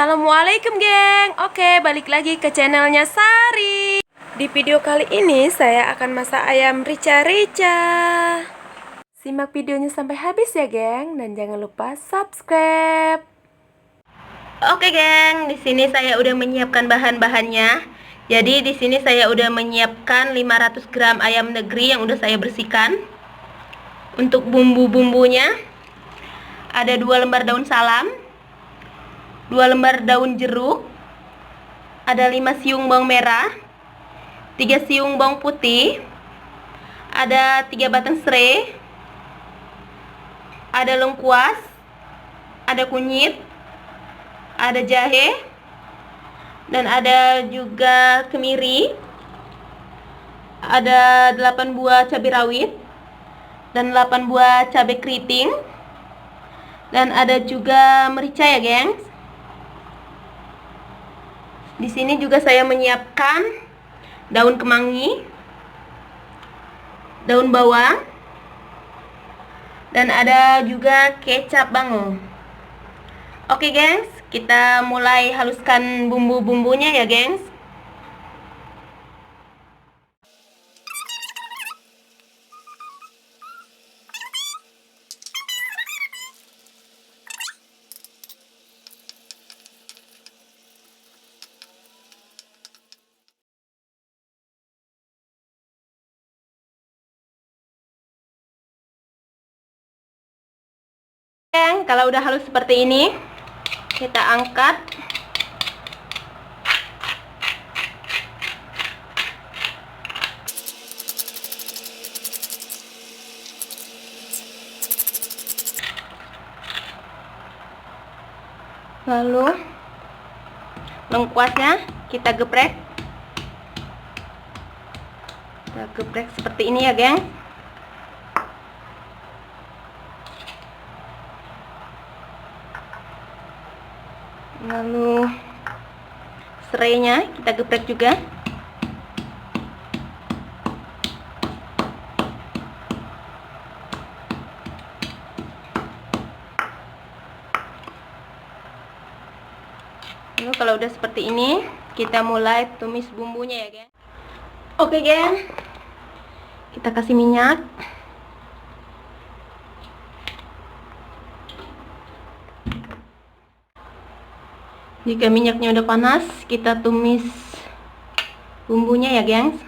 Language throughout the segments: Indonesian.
Assalamualaikum geng. Oke, balik lagi ke channelnya Sari. Di video kali ini saya akan masak ayam rica-rica. Simak videonya sampai habis ya geng, dan jangan lupa subscribe. Oke geng, di sini saya udah menyiapkan bahan-bahannya. Jadi di sini saya udah menyiapkan 500 gram ayam negeri yang udah saya bersihkan. Untuk bumbu-bumbunya ada 2 lembar daun salam, 2 lembar daun jeruk, ada 5 siung bawang merah, 3 siung bawang putih, ada 3 batang serai, ada lengkuas, ada kunyit, ada jahe, dan ada juga kemiri, ada 8 buah cabai rawit, dan 8 buah cabai keriting, dan ada juga merica ya gengs. Di sini juga saya menyiapkan daun kemangi, daun bawang, dan ada juga kecap bango. Oke gengs, kita mulai haluskan bumbu-bumbunya ya gengs. Kalau udah halus seperti ini, kita angkat. Lalu lengkuasnya kita geprek. Kita geprek seperti ini ya geng. Lalu serainya kita geprek juga. Lalu kalau udah seperti ini, kita mulai tumis bumbunya ya geng. Oke geng, kita kasih minyak. Jika minyaknya udah panas, kita tumis bumbunya ya gengs.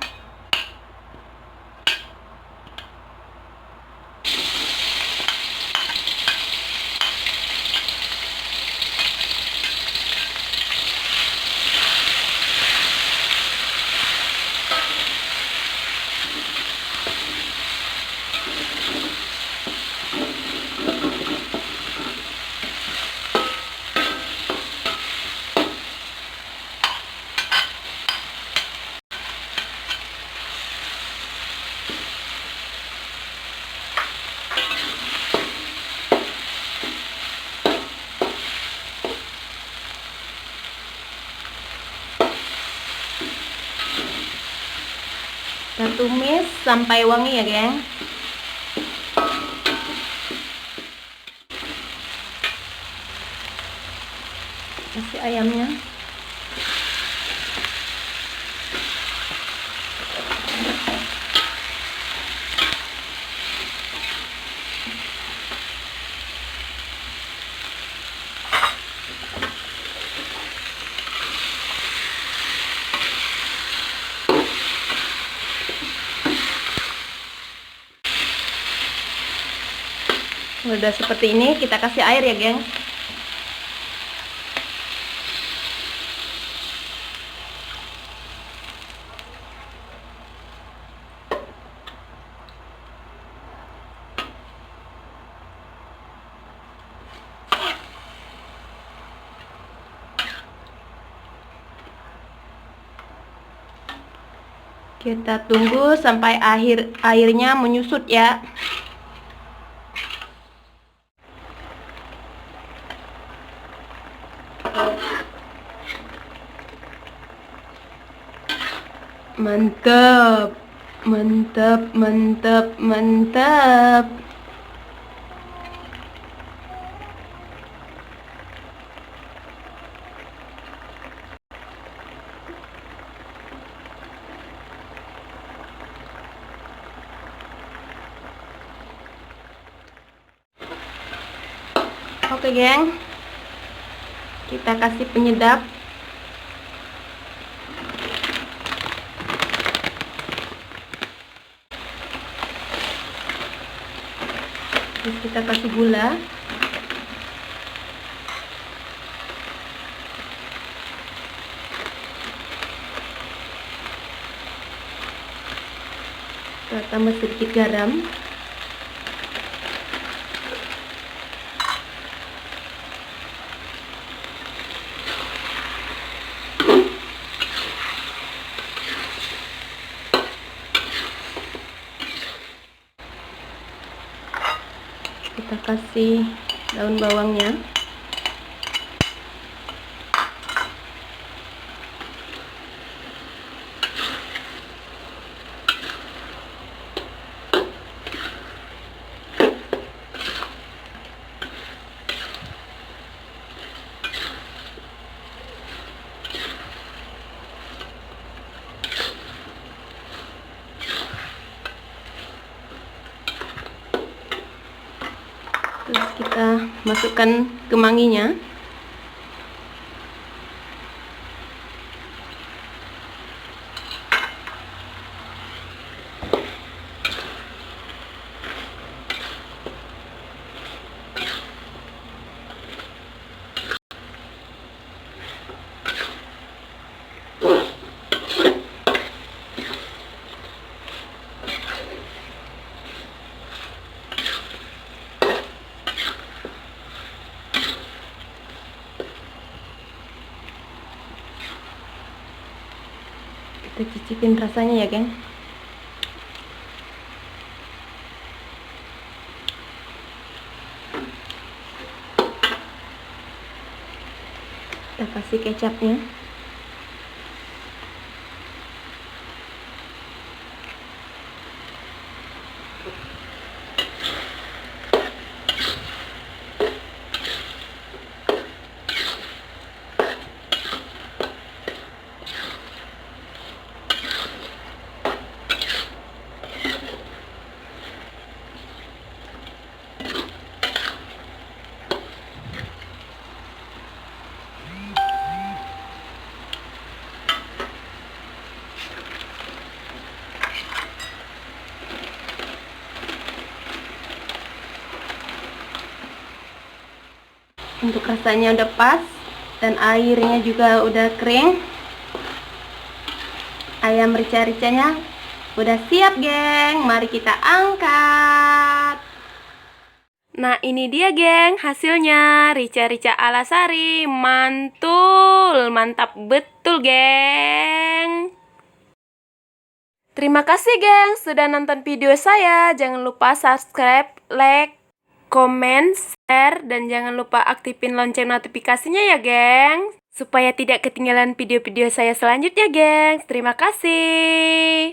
Kita tumis sampai wangi ya geng. Kasih ayamnya. Udah seperti ini, kita kasih air ya geng. Kita tunggu sampai airnya menyusut ya. Mantap, mantap, mantap, mantap. Oke, geng. Kita kasih penyedap. Terus kita kasih gula. Kita tambah sedikit garam. Kita kasih daun bawangnya. Terus kita masukkan kemanginya. Kita cicipin rasanya ya, geng. Kita kasih kecapnya. Untuk rasanya udah pas dan airnya juga udah kering. Ayam rica-ricanya udah siap, geng. Mari kita angkat. Nah, ini dia, geng, hasilnya. Rica-rica ala Sari. Mantul, mantap betul, geng. Terima kasih, geng, sudah nonton video saya. Jangan lupa subscribe, like, komen, share, dan jangan lupa aktifin lonceng notifikasinya ya, geng. Supaya tidak ketinggalan video-video saya selanjutnya, geng. Terima kasih.